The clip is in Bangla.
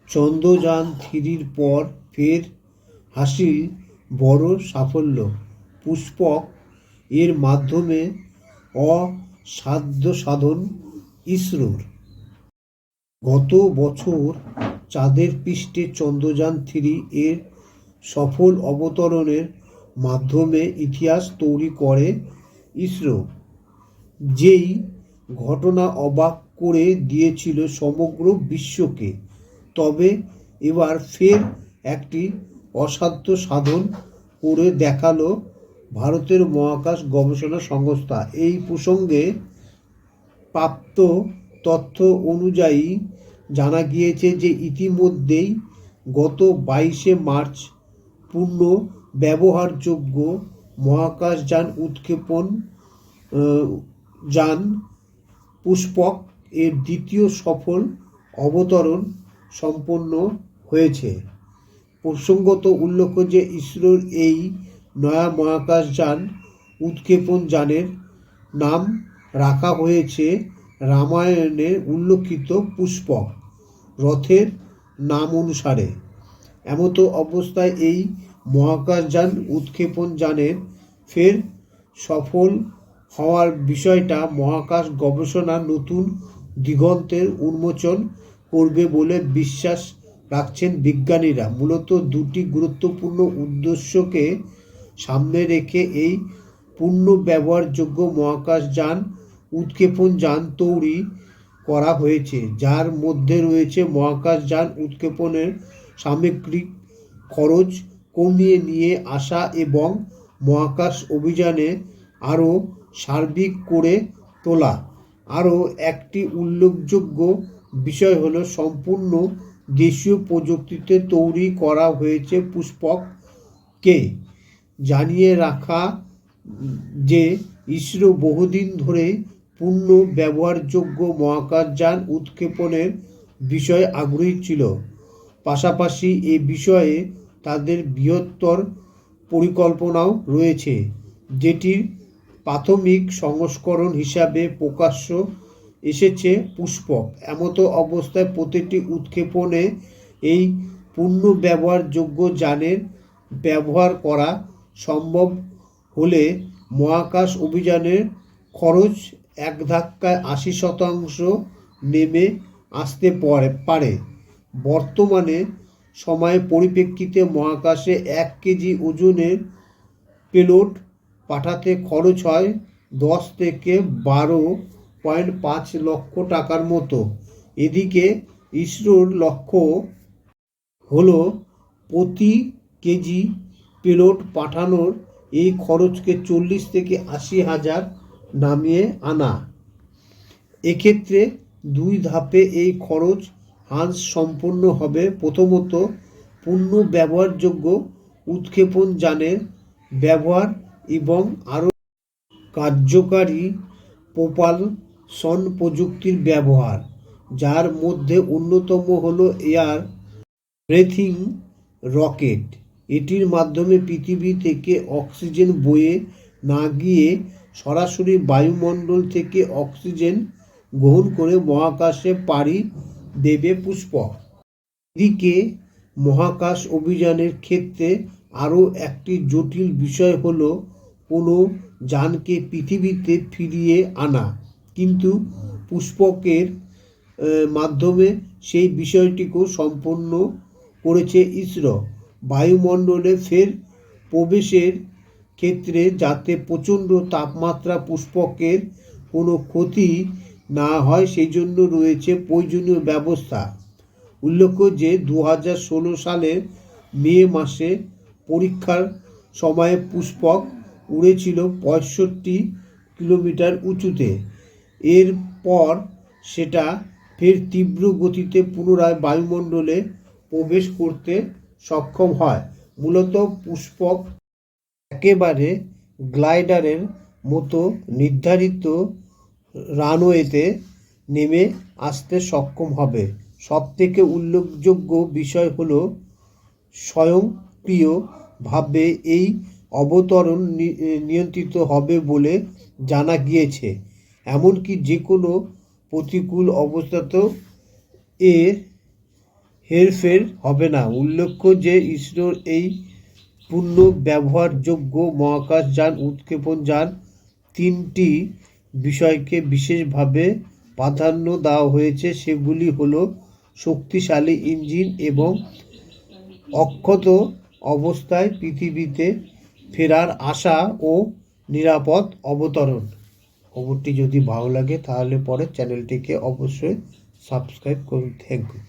চন্দ্রযান-3 পর ফের হাসিল বড় সাফল্য। পুষ্পক এর মাধ্যমে অসাধ্য সাধন ইসরোর। গত বছর চাঁদের পৃষ্ঠে চন্দ্রযান-3 এর সফল অবতরণের মাধ্যমে ইতিহাস তৈরি করে ইসরো, যেই ঘটনা অবাক করে দিয়েছিল সমগ্র বিশ্বকে। তবে এবার ফের একটি অসাধ্য সাধন করে দেখালো ভারতের মহাকাশ গবেষণা সংস্থা। এই প্রসঙ্গে প্রাপ্ত তথ্য অনুযায়ী জানা গিয়েছে যে ইতিমধ্যেই গত 22শে মার্চ পূর্ণ ব্যবহারযোগ্য মহাকাশযান উৎক্ষেপণ যান পুষ্পক এর দ্বিতীয় সফল অবতরণ সম্পন্ন হয়েছে। প্রসঙ্গত উল্লেখ্য যে ইসরোর এই নয়া মহাকাশযান উৎক্ষেপণ যানের নাম রাখা হয়েছে রামায়ণে উল্লেখিত পুষ্পক রথের নাম অনুসারে। এমতো অবস্থায় এই মহাকাশযান উৎক্ষেপণ যানের ফের সফল হওয়ার বিষয়টা মহাকাশ গবেষণার নতুন দিগন্তের উন্মোচন করবে বলে বিশ্বাস রাখছেন বিজ্ঞানীরা। মূলত দুটি গুরুত্বপূর্ণ উদ্দেশ্যকে সামনে রেখে এই পূর্ণ ব্যবহারযোগ্য মহাকাশযান উৎক্ষেপণ যান তৈরি করা হয়েছে, যার মধ্যে রয়েছে মহাকাশযান উৎক্ষেপণের সামগ্রিক খরচ কমিয়ে নিয়ে আসা এবং মহাকাশ অভিযানে আরও সার্বিক করে তোলা। আরও একটি উল্লেখযোগ্য বিষয় হল সম্পূর্ণ দেশীয় প্রযুক্তিতে তৈরি করা হয়েছে পুষ্পককে। জানিয়ে রাখা যে ইসরো বহুদিন ধরে পূর্ণ ব্যবহারযোগ্য মহাকাশযান উৎক্ষেপণের বিষয়ে আগ্রহী ছিল। পাশাপাশি এ বিষয়ে তাদের বৃহত্তর পরিকল্পনাও রয়েছে, যেটির প্রাথমিক সংস্করণ হিসাবে প্রকাশ্য এসেছে পুষ্পক। এমতো অবস্থায় প্রতিটি উৎক্ষেপণে এই পূর্ণ ব্যবহারযোগ্য যানের ব্যবহার করা সম্ভব হলে মহাকাশ অভিযানের খরচ এক ধাক্কায় 80% নেমে আসতে পারে। বর্তমানে সময়ের পরিপ্রেক্ষিতে মহাকাশে 1 কেজি ওজনের পেলোড পাঠাতে খরচ হয় 10 থেকে 12.5 লক্ষ টাকার মতো। এদিকে ইসরোর লক্ষ্য হলো প্রতি কেজি পেলোড পাঠানোর এই খরচকে 40 থেকে 80 হাজার নামিয়ে আনা। এক্ষেত্রে 2 ধাপে এই খরচ হ্রাস সম্পন্ন হবে। প্রথমত, পূর্ণ ব্যবহারযোগ্য উৎক্ষেপণ যানের ব্যবহার এবং আরও কার্যকারী প্রোপালশন প্রযুক্তির ব্যবহার, যার মধ্যে অন্যতম হলো এয়ার ব্রেথিং রকেট। এটির মাধ্যমে পৃথিবী থেকে অক্সিজেন বয়ে না গিয়ে সরাসরি বায়ুমণ্ডল থেকে অক্সিজেন গ্রহণ করে মহাকাশে পাড়ি দেবে পুষ্পক। এদিকে মহাকাশ অভিযানের ক্ষেত্রে আরও একটি জটিল বিষয় হলো কোনো যানকে পৃথিবীতে ফিরিয়ে আনা, কিন্তু পুষ্পকের মাধ্যমে সেই বিষয়টিকেও সম্পন্ন করেছে ইসরো। বায়ুমণ্ডলে ফের প্রবেশের ক্ষেত্রে যাতে প্রচণ্ড তাপমাত্রা পুষ্পকের কোনো ক্ষতি না হয় সেই জন্য রয়েছে প্রয়োজনীয় ব্যবস্থা। উল্লেখ্য যে 2016 সালের মে মাসে পরীক্ষার সময়ে পুষ্পক উড়েছিল 65 কিলোমিটার উঁচুতে। এরপর সেটা ফের তীব্র গতিতে পুনরায় বায়ুমণ্ডলে প্রবেশ করতে সক্ষম হয়। মূলত পুষ্পক একেবারে গ্লাইডারের মতো নির্ধারিত রানওয়েতে নেমে আসতে সক্ষম হবে। সবথেকে উল্লেখযোগ্য বিষয় হলো স্বয়ংক্রিয়ভাবে এই অবতরণ নিয়ন্ত্রিত হবে বলে জানা গিয়েছে। এমনকি যে কোনো প্রতিকূল অবস্থাতেও এর হেরফের হবে না। উল্লেখ্য যে ইসরোর এই পূর্ণ ব্যবহারযোগ্য মহাকাশযান উৎক্ষেপণ যান তিনটি বিষয়কে বিশেষভাবে প্রাধান্য দেওয়া হয়েছে। সেগুলি হলো শক্তিশালী ইঞ্জিন এবং অক্ষত অবস্থায় পৃথিবীতে ফেরার আশা ও নিরাপদ অবতরণ। খবরটি যদি ভালো লাগে তাহলে পরে চ্যানেলটিকে অবশ্যই সাবস্ক্রাইব করুন। Thank you.